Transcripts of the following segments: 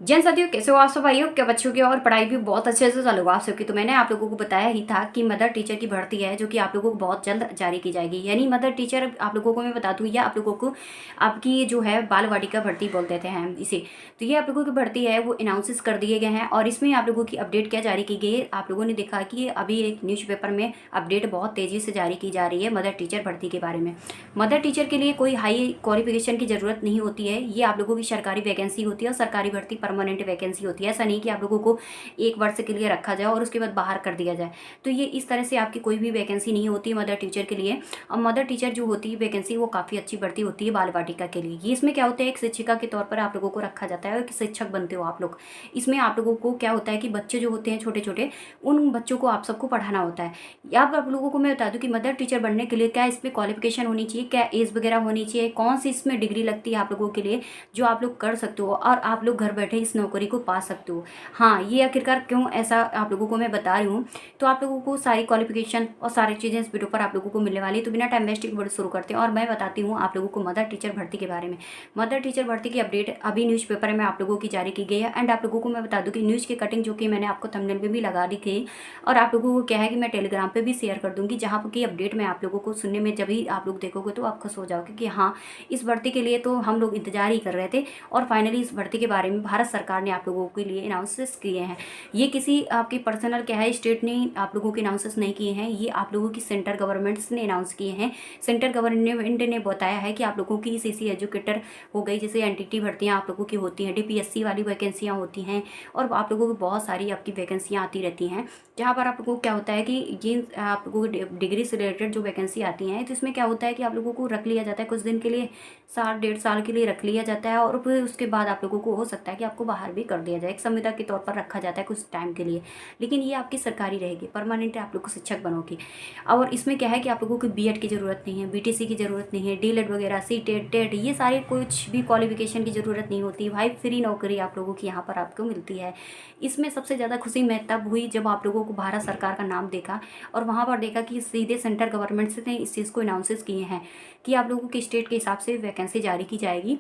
जैन साथियों, कैसे हो आप सब भाइयों। क्या बच्चों की और पढ़ाई भी बहुत अच्छे से चालू हुआ आप सबकी। तो मैंने आप लोगों को बताया ही था कि मदर टीचर की भर्ती है जो कि आप लोगों को बहुत जल्द जारी की जाएगी। यानी मदर टीचर आप लोगों को मैं बता दूँ, या आप लोगों को आपकी जो है बाल वाटिका भर्ती बोल देते हैं इसे। तो ये आप लोगों की भर्ती है वो अनाउंसेस कर दिए गए हैं और इसमें आप लोगों की अपडेट क्या जारी की गई है। आप लोगों ने देखा कि अभी एक न्यूज़पेपर में अपडेट बहुत तेज़ी से जारी की जा रही है मदर टीचर भर्ती के बारे में। मदर टीचर के लिए कोई हाई क्वालिफिकेशन की ज़रूरत नहीं होती है। ये आप लोगों की सरकारी वैकेंसी होती है और सरकारी भर्ती परमानेंट वैकेंसी होती है। ऐसा नहीं कि आप लोगों को एक वर्ष के लिए रखा जाए और उसके बाद बाहर कर दिया जाए। तो ये इस तरह से आपकी कोई भी वैकेंसी नहीं होती है मदर टीचर के लिए। और मदर टीचर जो होती है वैकेंसी वो काफ़ी अच्छी भर्ती होती है बाल वाटिका के लिए। ये इसमें क्या होता है, एक शिक्षिका के तौर पर आप लोगों को रखा जाता है और एक शिक्षक बनते हो आप लोग। इसमें आप लोगों को क्या होता है कि बच्चे जो होते हैं छोटे छोटे, उन बच्चों को आप सबको पढ़ाना होता है। या आप लोगों को मैं बता दूं कि मदर टीचर बनने के लिए क्या इस पर क्वालिफिकेशन होनी चाहिए, क्या एज वगैरह होनी चाहिए, कौन सी इसमें डिग्री लगती है आप लोगों के लिए जो आप लोग कर सकते हो और आप लोग घर बैठे इस नौकरी को पा सकते हो। हाँ, ये आखिरकार क्यों ऐसा आप लोगों को मैं बता रही हूँ। तो आप लोगों को सारी क्वालिफिकेशन और सारी चीज़ें इस वीडियो पर आप लोगों को मिलने वाली है। तो बिना टाइम वेस्ट के शुरू करते हैं और मैं बताती हूँ आप लोगों को मदर टीचर भर्ती के बारे में। मदर टीचर भर्ती की अपडेट अभी न्यूज़पेपर में आप लोगों की जारी की गई है। एंड आप लोगों को मैं बता दूँ कि न्यूज़ की कटिंग जो कि मैंने आपको थंबनेल पे भी लगा दी थी और आप लोगों को क्या है कि मैं टेलीग्राम पे भी शेयर कर दूंगी, जहाँ पर की अपडेट मैं आप लोगों को सुनने में जब भी आप लोग देखोगे तो आप खुश हो जाओगे कि हाँ, इस भर्ती के लिए तो हम लोग इंतजार ही कर रहे थे और फाइनली इस भर्ती के बारे में भारत सरकार ने आप लोगों के लिए अनाउंसेस किए हैं। ये किसी आपकी पर्सनल क्या है स्टेट ने आप लोगों के अनाउंसेस नहीं किए हैं, ये आप लोगों की सेंट्रल गवर्नमेंट्स ने अनाउंस किए हैं। सेंट्रल गवर्नमेंट ने बताया है कि आप लोगों की ईसीसी एजुकेटर हो गई, जैसे एनटीटी भर्तियाँ आप लोगों की होती हैं, डीपीएससी वाली वैकेंसियाँ होती हैं और आप लोगों को बहुत सारी आपकी वैकेंसियाँ आती रहती हैं, जहाँ पर आप लोगों को क्या होता है कि जिन आप लोगों को डिग्री से रिलेटेड जो वैकेंसी आती हैं तो इसमें क्या होता है कि आप लोगों को रख लिया जाता है कुछ दिन के लिए, साल डेढ़ साल के लिए रख लिया जाता है और फिर उसके बाद आप लोगों को हो सकता है कि आपको बाहर भी कर दिया जाए। एक संविदा के तौर पर रखा जाता है कुछ टाइम के लिए, लेकिन ये आपकी सरकारी रहेगी, परमानेंट आप लोग को शिक्षक बनोगे। और इसमें क्या है कि आप लोगों को बीएड की ज़रूरत नहीं है, बीटीसी की ज़रूरत नहीं है, डीएलएड वगैरह, सीटेट, टेट, ये सारे कुछ भी क्वालिफिकेशन की ज़रूरत नहीं होती भाई। फ्री नौकरी आप लोगों की यहाँ पर आपको मिलती है। इसमें सबसे ज़्यादा खुशी मैं तब हुई जब आप लोगों को भारत सरकार का नाम देखा और वहाँ पर देखा कि सीधे सेंट्रल गवर्नमेंट से ने इस चीज़ को अनाउंसेस किए हैं कि आप लोगों की स्टेट के हिसाब से वैकेंसी जारी की जाएगी।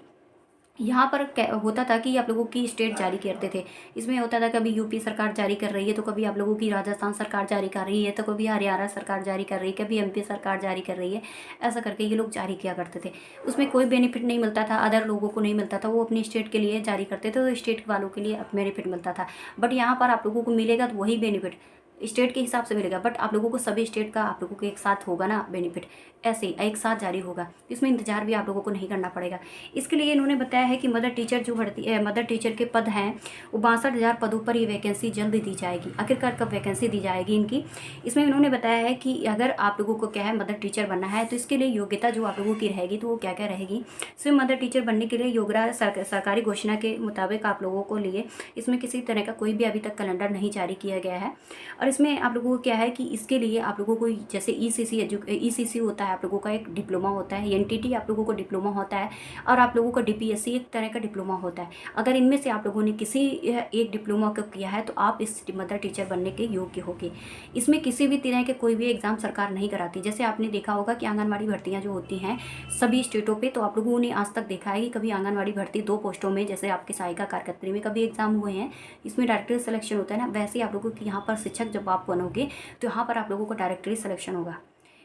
यहाँ पर होता था कि आप लोगों की स्टेट जारी करते थे। इसमें होता था कभी यूपी सरकार जारी कर रही है तो कभी आप लोगों की राजस्थान सरकार जारी कर रही है तो कभी हरियाणा सरकार जारी कर रही है, कभी एमपी सरकार जारी कर रही है। ऐसा करके ये लोग जारी किया करते थे। उसमें कोई बेनिफिट नहीं मिलता था, अदर लोगों को नहीं मिलता था, वो अपनी स्टेट के लिए जारी करते थे तो स्टेट वालों के लिए बेनिफिट मिलता था। बट यहाँ पर आप लोगों को मिलेगा तो वही बेनिफिट स्टेट के हिसाब से मिलेगा, बट आप लोगों को सभी स्टेट का आप लोगों को एक साथ होगा ना बेनिफिट, ऐसे ही एक साथ जारी होगा। इसमें इंतजार भी आप लोगों को नहीं करना पड़ेगा। इसके लिए इन्होंने बताया है कि मदर टीचर जो भर्ती मदर टीचर के पद हैं वो 62,000 पदों पर ये वैकेंसी जल्द दी जाएगी। आखिरकार कब वैकेंसी दी जाएगी इनकी, इसमें इन्होंने बताया है कि अगर आप लोगों को क्या है मदर टीचर बनना है तो इसके लिए योग्यता जो आप लोगों की रहेगी तो वो क्या क्या रहेगी। सिर्फ मदर टीचर बनने के लिए योग्यता सरकारी घोषणा के मुताबिक आप लोगों को लिए इसमें किसी तरह का कोई भी अभी तक कैलेंडर नहीं जारी किया गया है। और इसमें आप लोगों को क्या है कि इसके लिए आप लोगों को जैसे ईसीसी होता है आप लोगों का एक डिप्लोमा होता है, एनटीटी आप लोगों को डिप्लोमा होता है और आप लोगों का डीपीएससी एक तरह का डिप्लोमा होता है। अगर इनमें से आप लोगों ने किसी एक डिप्लोमा को किया है तो आप इस मदर टीचर बनने के योग्य होगे। इसमें किसी भी तरह के कोई भी एग्ज़ाम सरकार नहीं कराती। जैसे आपने देखा होगा कि आंगनबाड़ी भर्तियाँ जो होती हैं सभी स्टेटों पर, तो आप लोगों ने आज तक देखा है कि कभी आंगनबाड़ी भर्ती 2 पोस्टों में, जैसे आपकी सहायिका कार्यकर्त्री में कभी एग्ज़ाम हुए हैं, इसमें डायरेक्टली सिलेक्शन होता है ना, वैसे ही आप लोगों की यहाँ पर शिक्षक जब आप बनोगे तो यहाँ पर आप लोगों को डायरेक्टली सिलेक्शन होगा।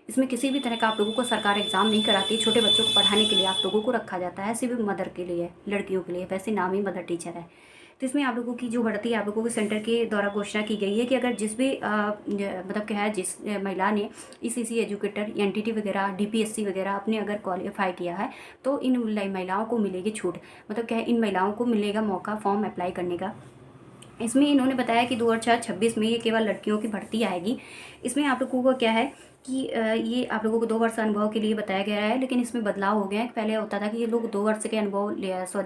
इसमें किसी भी तरह का आप लोगों को सरकार एग्जाम नहीं कराती। छोटे बच्चों को पढ़ाने के लिए आप लोगों को रखा जाता है, सिर्फ मदर के लिए, लड़कियों के लिए, वैसे नाम ही मदर टीचर है। तो इसमें आप लोगों की जो बढ़ती है आप लोगों के सेंटर के द्वारा घोषणा की गई है कि अगर जिस भी मतलब क्या है जिस महिला ने ईसीसी एजुकेटर, एनटीटी वगैरह, डीपीएससी वगैरह अपने अगर क्वालिफाई किया है तो इन महिलाओं को मिलेगी छूट। मतलब क्या है, इन महिलाओं को मिलेगा मौका फॉर्म अप्लाई करने का। इसमें इन्होंने बताया कि 2026 में ये केवल लड़कियों की भर्ती आएगी। इसमें आप लोगों को क्या है कि ये आप लोगों को 2 वर्ष अनुभव के लिए बताया गया है, लेकिन इसमें बदलाव हो गया है। पहले होता था कि ये लोग 2 वर्ष के अनुभव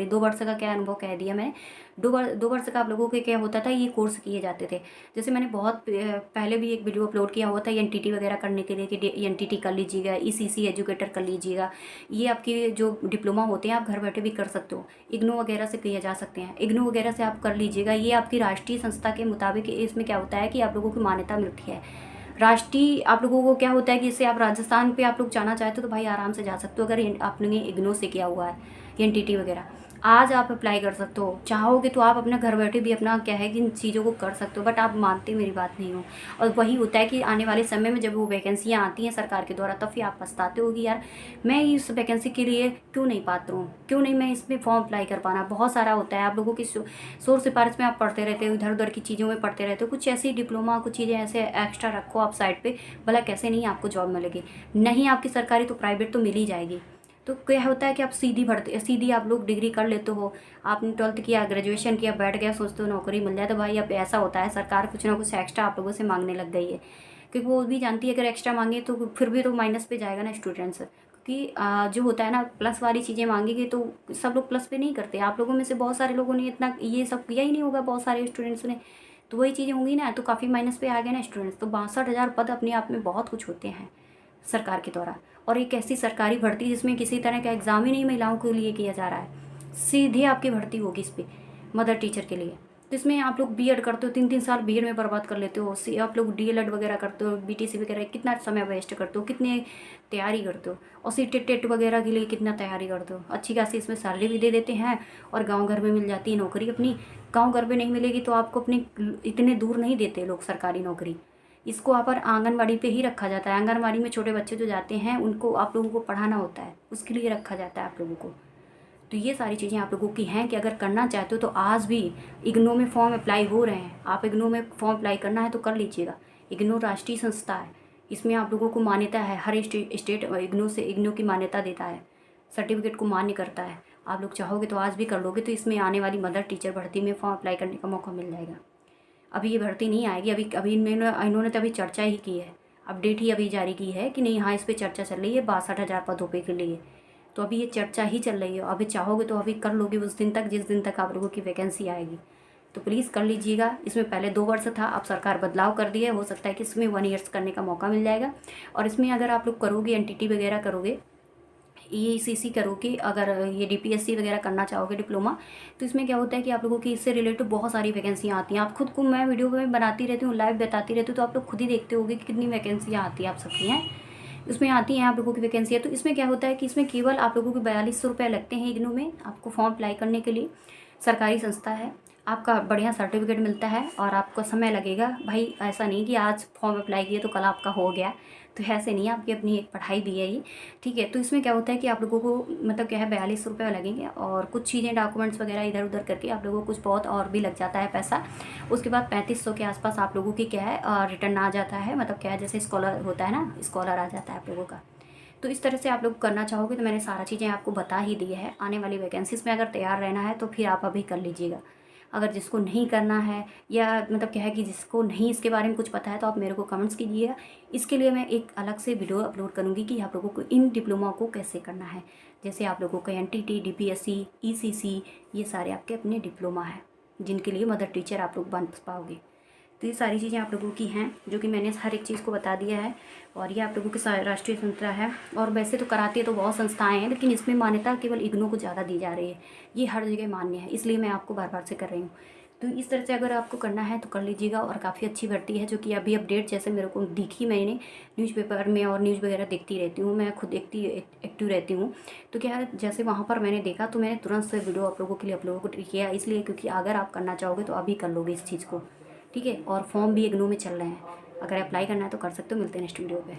2 वर्ष का क्या अनुभव कह दिया मैंने, 2 वर्ष का आप लोगों के क्या होता था, ये कोर्स किए जाते थे। जैसे मैंने बहुत पहले भी एक वीडियो अपलोड किया हुआ था एनटीटी वगैरह करने के लिए कि एनटीटी कर लीजिएगा, ईसीसी एजुकेटर कर लीजिएगा। ये आपके जो डिप्लोमा होते हैं आप घर बैठे भी कर सकते हो, इग्नू वगैरह से किए जा सकते हैं, इग्नू वगैरह से आप कर लीजिएगा। ये आपकी राष्ट्रीय संस्था के मुताबिक इसमें क्या होता है कि आप लोगों की मान्यता मिलती है। राष्ट्रीय आप लोगों को क्या होता है कि इससे आप राजस्थान पे आप लोग जाना चाहते हो तो भाई आराम से जा सकते हो अगर आपने इग्नू से किया हुआ है एनटीटी वगैरह। आज आप अप्लाई कर सकते हो, चाहोगे तो आप अपना घर बैठे भी अपना क्या है कि इन चीज़ों को कर सकते हो, बट आप मानते मेरी बात नहीं हो। और वही होता है कि आने वाले समय में जब वो वैकेंसियाँ आती हैं सरकार के द्वारा, तब फिर आप पछताते हो कि यार मैं इस वैकेंसी के लिए क्यों नहीं पात्र हूँ, क्यों नहीं मैं इसमें फॉर्म अप्लाई कर पाना। बहुत सारा होता है, आप लोगों की शोर सिफारिश में आप पढ़ते रहते हो, इधर उधर की चीज़ों में पढ़ते रहते हो। कुछ ऐसी डिप्लोमा, कुछ चीज़ें ऐसे एक्स्ट्रा रखो आप साइड पे, भला कैसे नहीं आपको जॉब मिलेगी। नहीं आपकी सरकारी तो प्राइवेट तो मिल ही जाएगी। तो क्या होता है कि आप सीधी आप लोग डिग्री कर लेते हो, आपने 12th किया, ग्रेजुएशन किया, बैठ गया, सोचते हो नौकरी मिल जाए। तो भाई अब ऐसा होता है, सरकार कुछ ना कुछ एक्स्ट्रा आप लोगों से मांगने लग गई है, क्योंकि वो भी जानती है अगर एक्स्ट्रा मांगे तो फिर भी तो माइनस पे जाएगा ना स्टूडेंट्स। क्योंकि जो होता है ना, प्लस वाली चीज़ें मांगेंगे तो सब लोग प्लस पे नहीं करते। आप लोगों में से बहुत सारे लोगों ने इतना ये सब किया ही नहीं होगा, बहुत सारे स्टूडेंट्स ने। तो वही चीज़ें होंगी ना, तो काफ़ी माइनस पे आ गए ना स्टूडेंट्स। तो 62,000 पद अपने आप में बहुत कुछ होते हैं सरकार के द्वारा। और एक ऐसी सरकारी भर्ती जिसमें किसी तरह का एग्ज़ाम ही नहीं महिलाओं के लिए किया जा रहा है, सीधे आपकी भर्ती होगी इस पर मदर टीचर के लिए। तो इसमें आप लोग बीएड करते हो, 3-3 साल बीएड में बर्बाद कर लेते हो। आप लोग डीएलएड वगैरह करते हो, बीटीसी वगैरह, कितना समय वेस्ट करते हो, कितने तैयारी करते हो, और सी टेट वगैरह के लिए कितना तैयारी करते हो। अच्छी खासी इसमें सैलरी भी दे देते हैं, और गाँव घर में मिल जाती है नौकरी अपनी। गाँव घर में नहीं मिलेगी तो आपको अपने इतने दूर नहीं देते लोग सरकारी नौकरी। इसको आप पर आंगनबाड़ी पे ही रखा जाता है। आंगनबाड़ी में छोटे बच्चे जो जाते हैं उनको आप लोगों को पढ़ाना होता है, उसके लिए रखा जाता है आप लोगों को। तो ये सारी चीज़ें आप लोगों की हैं कि अगर करना चाहते हो तो आज भी इग्नू में फॉर्म अप्लाई हो रहे हैं। आप इग्नू में फॉर्म अप्लाई करना है तो कर लीजिएगा। इग्नू राष्ट्रीय संस्था है, इसमें आप लोगों को मान्यता है। हर स्टेट इग्नू की मान्यता देता है, सर्टिफिकेट को मान्य करता है। आप लोग चाहोगे तो आज भी कर लोगे, तो इसमें आने वाली मदर टीचर भर्ती में फॉर्म अप्लाई करने का मौका मिल जाएगा। अभी ये भर्ती नहीं आएगी, अभी अभी इन्होंने तो अभी चर्चा ही की है, अपडेट ही अभी जारी की है कि नहीं, हाँ इस पर चर्चा चल रही है 62,000 पदों पे के लिए। तो अभी ये चर्चा ही चल रही है। अभी चाहोगे तो अभी कर लोगे उस दिन तक जिस दिन तक आप लोगों की वैकेंसी आएगी। तो प्लीज़ कर लीजिएगा। इसमें पहले 2 वर्ष था, अब सरकार बदलाव कर दी है, हो सकता है कि इसमें 1 ईयर्स करने का मौका मिल जाएगा। और इसमें अगर आप लोग करोगे, एनटीटी वगैरह करोगे, ईसीसी करोगे, अगर ये डीपीएससी वगैरह करना चाहोगे डिप्लोमा, तो इसमें क्या होता है कि आप लोगों की इससे रिलेटेड बहुत सारी वैकेंसियाँ आती हैं। आप खुद को, मैं वीडियो में बनाती रहती हूँ, लाइव बताती रहती हूँ, तो आप लोग खुद ही देखते होगे कि कितनी वैकेंसियाँ आती हैं आप सबकी हैं, उसमें आती हैं आप लोगों की वैकेंसियाँ। तो इसमें क्या होता है कि इसमें केवल आप लोगों को 4200 रुपये लगते हैं इग्नू में आपको फॉर्म अप्लाई करने के लिए। सरकारी संस्था है, आपका बढ़िया सर्टिफिकेट मिलता है, और आपको समय लगेगा भाई। ऐसा नहीं कि आज फॉर्म अप्लाई किए तो कल आपका हो गया, तो ऐसे नहीं, आपकी अपनी एक पढ़ाई भी है ये, ठीक है। तो इसमें क्या होता है कि आप लोगों को मतलब क्या है 42 रुपये लगेंगे, और कुछ चीज़ें डॉक्यूमेंट्स वगैरह इधर उधर करके आप लोगों को कुछ बहुत और भी लग जाता है पैसा। उसके बाद 3500 के आसपास आप लोगों की क्या है रिटर्न आ जाता है, मतलब क्या है जैसे स्कॉलर होता है ना, स्कॉलर आ जाता है आप लोगों का। तो इस तरह से आप लोग करना चाहोगे तो मैंने सारा चीज़ें आपको बता ही दी है। आने वाली वैकेंसीज़ में अगर तैयार रहना है तो फिर आप अभी कर लीजिएगा। अगर जिसको नहीं करना है, या मतलब क्या है कि जिसको नहीं इसके बारे में कुछ पता है, तो आप मेरे को कमेंट्स कीजिएगा। इसके लिए मैं एक अलग से वीडियो अपलोड करूँगी कि आप लोगों को इन डिप्लोमा को कैसे करना है। जैसे आप लोगों का एनटीटी, डीपीएससी, ईसीसी, ये सारे आपके अपने डिप्लोमा है जिनके लिए मदर टीचर आप लोग बन पाओगे। तो ये सारी चीज़ें आप लोगों की हैं जो कि मैंने हर एक चीज़ को बता दिया है। और ये आप लोगों की राष्ट्रीय संस्था है, और वैसे तो कराती तो बहुत संस्थाएं हैं, लेकिन इसमें मान्यता केवल इग्नू को ज़्यादा दी जा रही है। ये हर जगह मान्य है, इसलिए मैं आपको बार बार से कर रही हूँ। तो इस तरह से अगर आपको करना है तो कर लीजिएगा। और काफ़ी अच्छी भर्ती है जो कि अभी अपडेट जैसे मेरे को दिखी, मैंने न्यूज़पेपर में और न्यूज़ वगैरह देखती रहती हूँ, मैं खुद देखती एक्टिव रहती हूँ। तो क्या है, जैसे वहाँ पर मैंने देखा तो मैंने तुरंत से वीडियो आप लोगों के लिए अपलोड किया, इसलिए क्योंकि अगर आप करना चाहोगे तो अभी कर लोगे इस चीज़ को, ठीक है। और फॉर्म भी इग्नू में चल रहे हैं, अगर अप्लाई करना है तो कर सकते हो। मिलते हैं नेक्स्ट वीडियो पे।